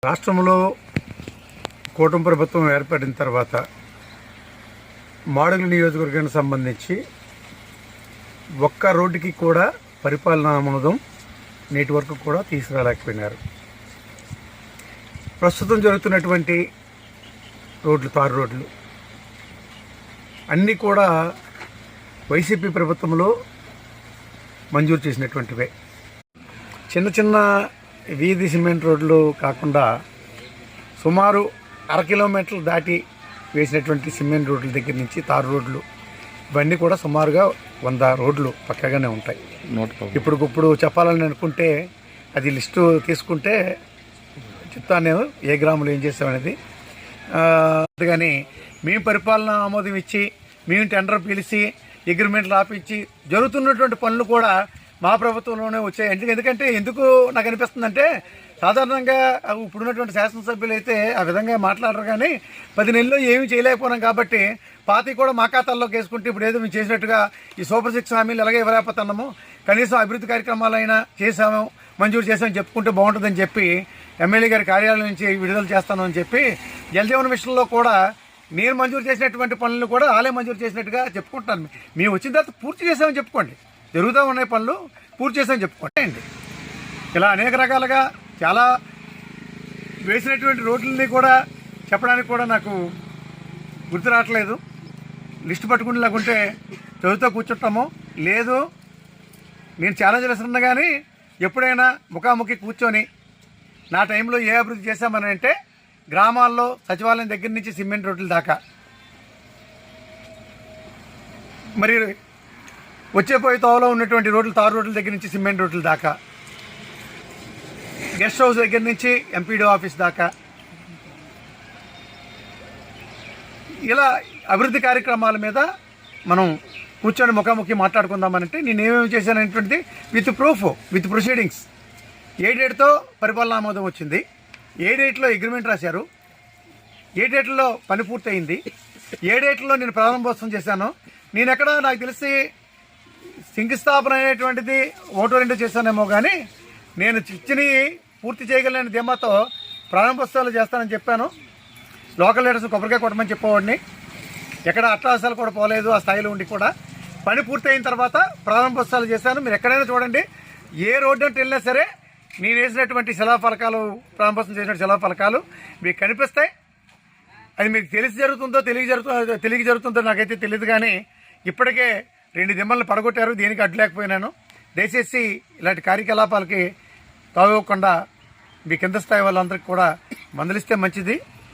రాష్ట్రంలో కూటమి ప్రభుత్వం ఏర్పడిన తర్వాత మాడుగుల నియోజకవర్గానికి సంబంధించి ఒక్క రోడ్డుకి కూడా పరిపాలనా ఆమోదం నేటి వరకు కూడా తీసుకురాలేకపోయినారు. ప్రస్తుతం జరుగుతున్నటువంటి రోడ్లు, తారు రోడ్లు అన్నీ కూడా వైసీపీ ప్రభుత్వంలో మంజూరు చేసినటువంటివే. చిన్న చిన్న వీధి సిమెంట్ రోడ్లు కాకుండా సుమారు 1/2 కిలోమీటర్లు దాటి వేసినటువంటి సిమెంట్ రోడ్ల దగ్గర నుంచి తారు రోడ్లు ఇవన్నీ కూడా సుమారుగా 100 రోడ్లు పక్కగానే ఉంటాయి. ఇప్పుడు చెప్పాలని అనుకుంటే అది లిస్టు తీసుకుంటే చెప్తాను నేను ఏ గ్రామంలో ఏం చేస్తామనేది. కానీ మేము పరిపాలన ఆమోదం ఇచ్చి మేము టెండర్ పిలిచి అగ్రిమెంట్లు ఆపించి జరుగుతున్నటువంటి పనులు కూడా మా ప్రభుత్వంలోనే వచ్చాయి. ఎందుకంటే ఎందుకు నాకు అనిపిస్తుందంటే సాధారణంగా ఇప్పుడున్నటువంటి శాసనసభ్యులు అయితే ఆ విధంగా మాట్లాడరు, కానీ 10 నెలల్లో ఏమీ చేయలేకపోయినాం కాబట్టి పార్టీ కూడా మా ఖాతాల్లోకి వేసుకుంటే ఇప్పుడు ఏదో మేము చేసినట్టుగా ఈ సూపర్ 6 హామీలు ఎలాగే ఇవ్వలేకపోతున్నాము, కనీసం అభివృద్ధి కార్యక్రమాలైనా చేశాము, మంజూరు చేసామని చెప్పుకుంటే బాగుంటుందని చెప్పి ఎమ్మెల్యే గారి కార్యాలయం నుంచి విడుదల చేస్తామని చెప్పి జలజీవన మిషన్లో కూడా నేను మంజూరు చేసినటువంటి పనులు కూడా వాళ్ళే మంజూరు చేసినట్టుగా చెప్పుకుంటున్నాను. మేము వచ్చిన తర్వాత పూర్తి చేసామని చెప్పుకోండి, జరుగుతూ ఉన్నాయి పనులు పూర్తి చేసామని చెప్పుకోండి అండి. ఇలా అనేక రకాలుగా చాలా వేసినటువంటి రోడ్లని కూడా చెప్పడానికి కూడా నాకు గుర్తు రావట్లేదు. లిస్టు పట్టుకుని లేకుంటే చదువుతూ కూర్చుంటాము. లేదు నేను ఛాలెంజ్ చేస్తున్నా కానీ ఎప్పుడైనా ముఖాముఖి కూర్చొని నా టైంలో ఏ అభివృద్ధి చేశామని అంటే గ్రామాల్లో సచివాలయం దగ్గర నుంచి సిమెంట్ రోడ్ల దాకా, మరి వచ్చేపోయే తోవలో ఉన్నటువంటి రోడ్లు, తారు రోడ్ల దగ్గర నుంచి సిమెంట్ రోడ్ల దాకా, గెస్ట్ హౌస్ దగ్గర నుంచి ఎంపీడీ ఆఫీస్ దాకా, ఇలా అభివృద్ధి కార్యక్రమాల మీద మనం కూర్చొని ముఖాముఖి మాట్లాడుకుందామనంటే నేనేమేమి చేశాననేటువంటిది విత్ ప్రూఫ్, విత్ ప్రొసీడింగ్స్. ఏ డేట్తో పరిపాలనా ఆమోదం వచ్చింది, ఏ డేట్లో అగ్రిమెంట్ రాశారు, ఏ డేట్లో పని పూర్తయింది, ఏ డేట్లో నేను ప్రారంభోత్సవం చేశాను, నేను ఎక్కడ నాకు తెలిసి శంకుస్థాపన అనేటువంటిది 1-2 చేశానేమో, కానీ నేను ఇచ్చిని పూర్తి చేయగలిగిన ధీమాతో ప్రారంభోత్సవాలు చేస్తానని చెప్పాను. లోకల్ లీడర్స్ కొబ్బరికాయ కొట్టమని చెప్పేవాడిని. ఎక్కడ అట్రాసాలు కూడా పోలేదు ఆ స్థాయిలో ఉండి కూడా. పని పూర్తి అయిన తర్వాత ప్రారంభోత్సవాలు చేశాను. మీరు ఎక్కడైనా చూడండి, ఏ రోడ్డు అంటే వెళ్ళినా సరే నేను వేసినటువంటి శిలాఫలకాలు, ప్రారంభోత్సవం చేసినటువంటి శిలాఫలకాలు మీకు కనిపిస్తాయి. అది మీకు తెలిసి జరుగుతుందో తెలియక జరుగుతుందో నాకైతే తెలియదు, కానీ ఇప్పటికే 2 దిమ్మలను పడగొట్టారు. దేనికి అడ్డులేకపోయినాను. దయచేసి ఇలాంటి కార్యకలాపాలకి తావివ్వకుండా మీ కింద స్థాయి వాళ్ళందరికీ కూడా మందలిస్తే మంచిది.